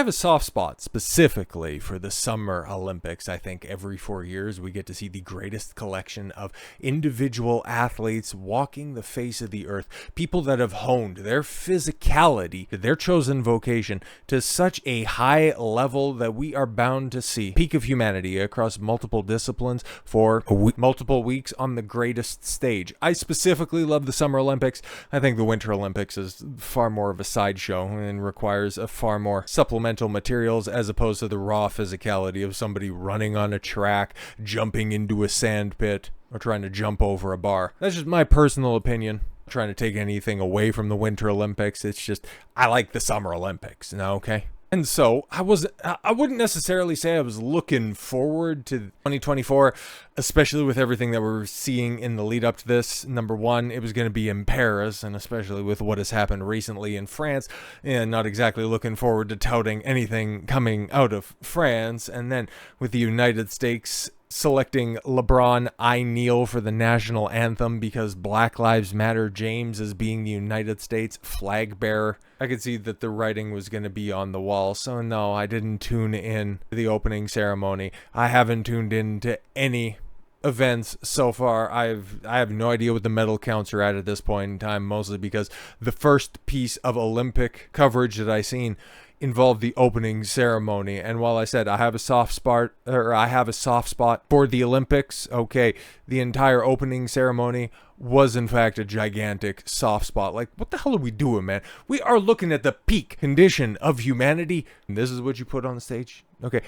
have a soft spot specifically for the Summer Olympics. I think every 4 years we get to see the greatest collection of individual athletes walking the face of the earth. People that have honed their physicality, their chosen vocation, to such a high level that we are bound to see peak of humanity across multiple disciplines for multiple weeks on the greatest stage. I specifically love the Summer Olympics. I think the Winter Olympics is far more of a sideshow and requires a far more supplemental materials as opposed to the raw physicality of somebody running on a track, jumping into a sand pit, or trying to jump over a bar. That's just my personal opinion. I'm not trying to take anything away from the Winter Olympics. It's just, I like the Summer Olympics, okay? And so I wouldn't necessarily say I was looking forward to 2024, especially with everything that we're seeing in the lead up to this. Number one, it was going to be in Paris, and especially with what has happened recently in France, and not exactly looking forward to touting anything coming out of France. And then with the United States selecting LeBron, I kneel for the national anthem because Black Lives Matter James as being the United States flag bearer. I could see that the writing was going to be on the wall. So no, I didn't tune in to the opening ceremony. I haven't tuned in to any events so far. I have no idea what the medal counts are at this point in time, mostly because the first piece of Olympic coverage that I seen involved the opening ceremony. And while I said I have a soft spot for the Olympics, okay, the entire opening ceremony was in fact a gigantic soft spot. Like, what the hell are we doing, man? We are looking at the peak condition of humanity, and this is what you put on the stage. Okay,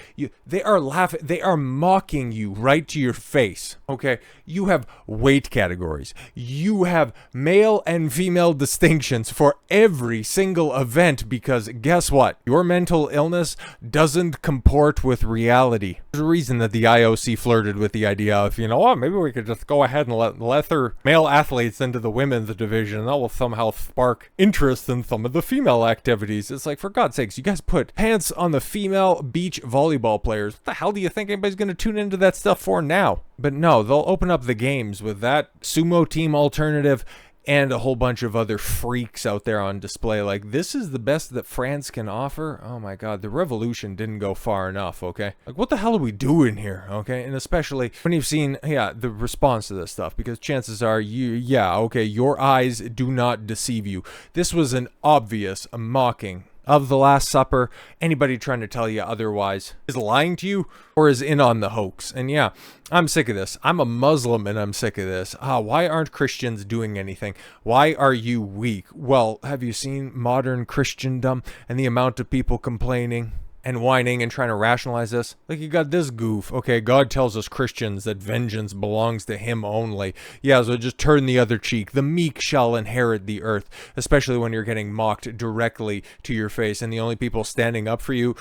they are laughing, they are mocking you right to your face. Okay, you have weight categories, you have male and female distinctions for every single event, because guess what? Your mental illness doesn't comport with reality. There's a reason that the IOC flirted with the idea of, maybe we could just go ahead and let their male athletes into the women's division, and that will somehow spark interest in some of the female activities. It's like, for God's sakes, you guys put pants on the female beach volleyball players. What the hell do you think anybody's going to tune into that stuff for now? But no, they'll open up the games with that sumo team alternative and a whole bunch of other freaks out there on display. Like, this is the best that France can offer. Oh my God, the revolution didn't go far enough, okay? Like, what the hell are we doing here, okay? And especially when you've seen, the response to this stuff, because chances are your eyes do not deceive you. This was an obvious mocking of the Last Supper. Anybody trying to tell you otherwise is lying to you or is in on the hoax. And yeah, I'm sick of this. I'm a Muslim and I'm sick of this. Why aren't Christians doing anything? Why are you weak? Well, have you seen modern Christendom and the amount of people complaining and whining and trying to rationalize this? Like, you got this goof. Okay, God tells us Christians that vengeance belongs to him only. Yeah, so just turn the other cheek. The meek shall inherit the earth, especially when you're getting mocked directly to your face, and the only people standing up for you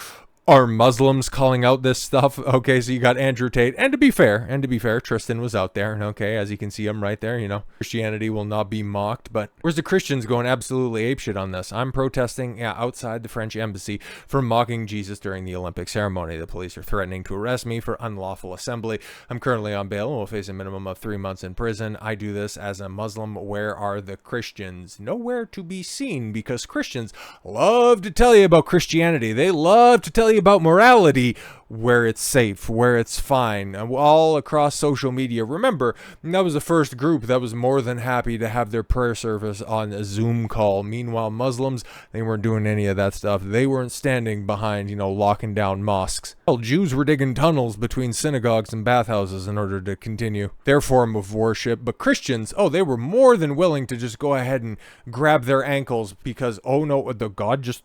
are Muslims calling out this stuff. Okay, so you got Andrew Tate, and to be fair, Tristan was out there, and okay, as you can see him right there, Christianity will not be mocked. But where's the Christians going absolutely apeshit on this? I'm protesting outside the French embassy for mocking Jesus during the Olympic ceremony. The police are threatening to arrest me for unlawful assembly. I'm currently on bail and will face a minimum of 3 months in prison. I do this as a Muslim. Where are the Christians? Nowhere to be seen, because Christians love to tell you about Christianity. They love to tell you about morality, where it's safe, where it's fine, all across social media. Remember, that was the first group that was more than happy to have their prayer service on a Zoom call. Meanwhile, Muslims, they weren't doing any of that stuff. They weren't standing behind, locking down mosques. Well, Jews were digging tunnels between synagogues and bathhouses in order to continue their form of worship. But Christians, they were more than willing to just go ahead and grab their ankles because, the God just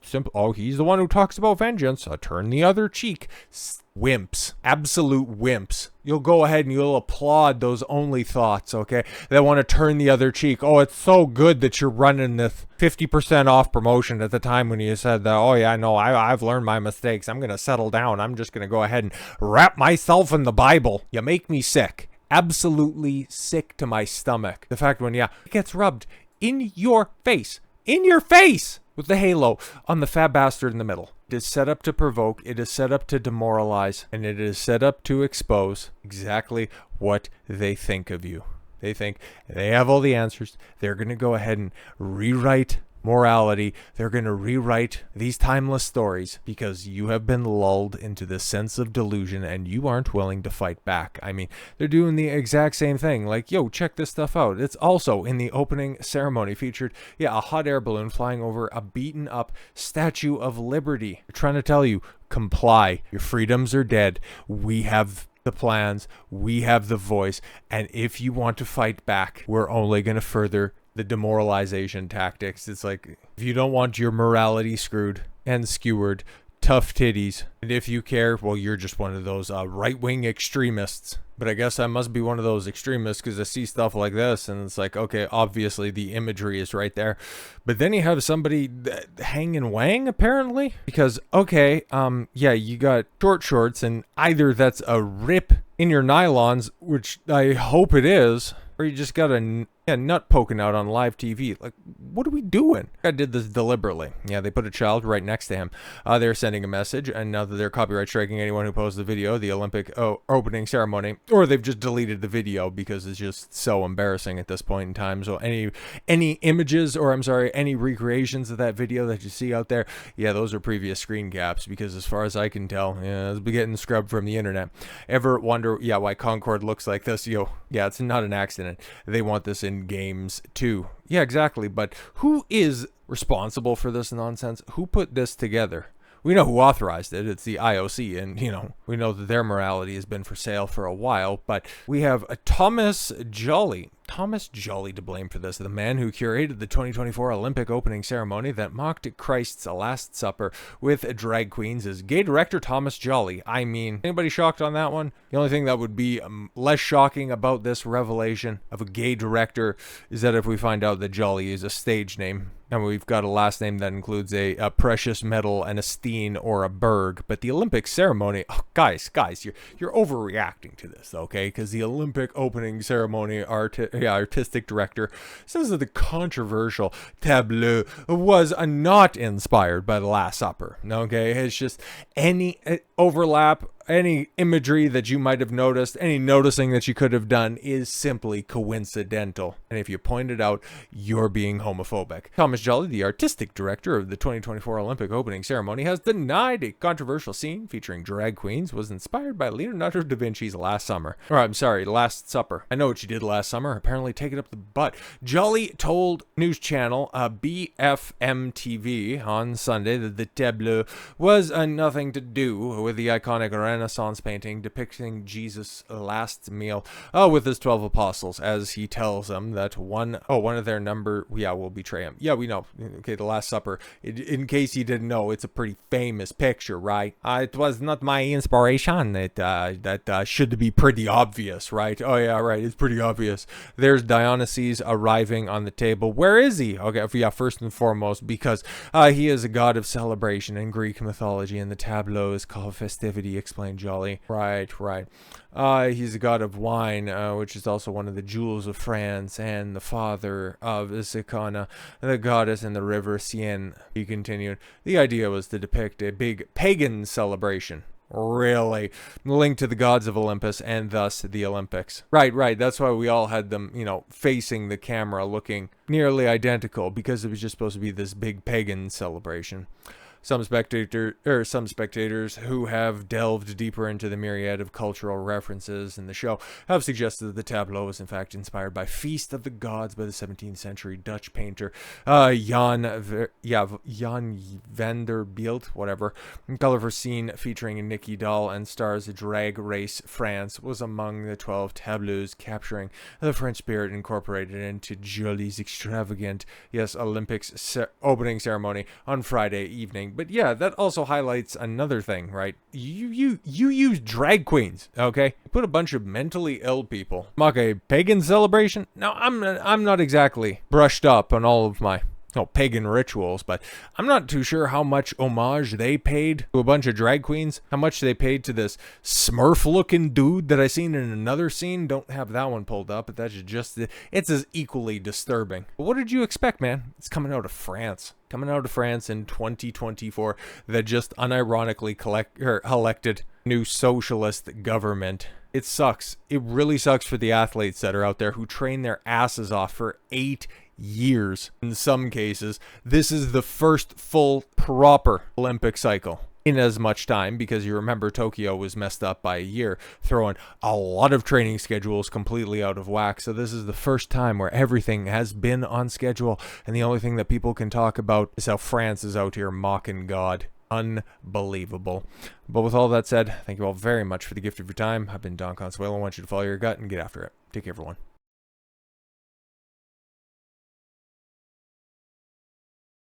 he's the one who talks about vengeance. Turn the other cheek. Wimps, absolute wimps. You'll go ahead and you'll applaud those only thoughts, okay, that want to turn the other cheek. Oh, it's so good that you're running this 50% off promotion at the time when you said that, I've learned my mistakes. I'm going to settle down. I'm just going to go ahead and wrap myself in the Bible. You make me sick. Absolutely sick to my stomach. The fact when, it gets rubbed in your face, with the halo on the fat bastard in the middle. It is set up to provoke, it is set up to demoralize, and it is set up to expose exactly what they think of you. They think they have all the answers. They're going to go ahead and rewrite morality. They're going to rewrite these timeless stories because you have been lulled into this sense of delusion and you aren't willing to fight back. I mean, they're doing the exact same thing. Like, yo, check this stuff out. It's also in the opening ceremony featured, a hot air balloon flying over a beaten up Statue of Liberty. They're trying to tell you, comply. Your freedoms are dead. We have the plans. We have the voice. And if you want to fight back, we're only going to further the demoralization tactics. It's like, if you don't want your morality screwed and skewered, tough titties. And if you care, well, you're just one of those right-wing extremists. But I guess I must be one of those extremists because I see stuff like this and it's like, okay, obviously the imagery is right there. But then you have somebody hanging wang, apparently. Because, okay, you got short shorts and either that's a rip in your nylons, which I hope it is, or you just got a nut poking out on live TV. Like, what are we doing? I did this deliberately. Yeah, they put a child right next to him. They're sending a message, and now that they're copyright striking anyone who posts the video, the Olympic opening ceremony, or they've just deleted the video because it's just so embarrassing at this point in time. So any images, or I'm sorry, any recreations of that video that you see out there, those are previous screen caps, because as far as I can tell, it's been getting scrubbed from the internet. Ever wonder, why Concord looks like this? It's not an accident. They want this in games too. Yeah, exactly. But who is responsible for this nonsense? Who put this together? We know who authorized it. It's the IOC, and we know that their morality has been for sale for a while. But we have a Thomas Joly to blame for this, the man who curated the 2024 Olympic opening ceremony that mocked Christ's Last Supper with drag queens is gay director Thomas Joly. I mean, anybody shocked on that one? The only thing that would be less shocking about this revelation of a gay director is that if we find out that Joly is a stage name, and we've got a last name that includes a precious metal and a Steen or a Berg. But the Olympic ceremony, guys, you're overreacting to this, okay? Because the Olympic opening ceremony artistic director says that the controversial tableau was not inspired by the Last Supper, okay? It's just any overlap, any imagery that you might have noticed, any noticing that you could have done is simply coincidental. And if you point it out, you're being homophobic. Thomas Joly, the artistic director of the 2024 Olympic opening ceremony, has denied a controversial scene featuring drag queens was inspired by Leonardo Da Vinci's Last Supper. I know what you did last summer. Apparently take it up the butt. Joly told news channel BFM TV on Sunday that the tableau was nothing to do with the iconic Renaissance painting depicting Jesus' last meal with his 12 apostles, as he tells them that one of their number will betray him. Yeah, we know. Okay, the Last Supper. In case you didn't know, it's a pretty famous picture, right? It was not my inspiration. That should be pretty obvious, right? Oh yeah, right. It's pretty obvious. There's Dionysus arriving on the table. Where is he? Okay, first and foremost, because he is a god of celebration in Greek mythology, and the tableau is called festivity, explained Joly. Right. He's a god of wine, which is also one of the jewels of France, and the father of Isicana, the goddess in the river Seine. He continued, the idea was to depict a big pagan celebration. Really linked to the gods of Olympus and thus the Olympics. Right. That's why we all had them, facing the camera looking nearly identical, because it was just supposed to be this big pagan celebration. Some spectators who have delved deeper into the myriad of cultural references in the show have suggested that the tableau was in fact inspired by Feast of the Gods by the 17th century Dutch painter Jan van der Beeld, whatever. Colorful scene featuring Nikki Doll and stars Drag Race France was among the 12 tableaus capturing the French spirit incorporated into Joly's extravagant Olympics opening ceremony on Friday evening. But yeah, that also highlights another thing, right? You use drag queens, okay? Put a bunch of mentally ill people. Mock a pagan celebration? Now, I'm not exactly brushed up on all of my pagan rituals, but I'm not too sure how much homage they paid to a bunch of drag queens, how much they paid to this Smurf looking dude that I seen in another scene. Don't have that one pulled up, but that's just, it's as equally disturbing. But what did you expect, man? It's coming out of France in 2024 that just unironically elected new socialist government. It sucks. It really sucks for the athletes that are out there who train their asses off for 8 years in some cases. This is the first full proper Olympic cycle in as much time, because you remember Tokyo was messed up by a year, throwing a lot of training schedules completely out of whack. So this is the first time where everything has been on schedule, and the only thing that people can talk about is how France is out here mocking God. Unbelievable. But with all that said, thank you all very much for the gift of your time. I've been Don Consuelo. I want you to follow your gut and get after it. Take care, everyone.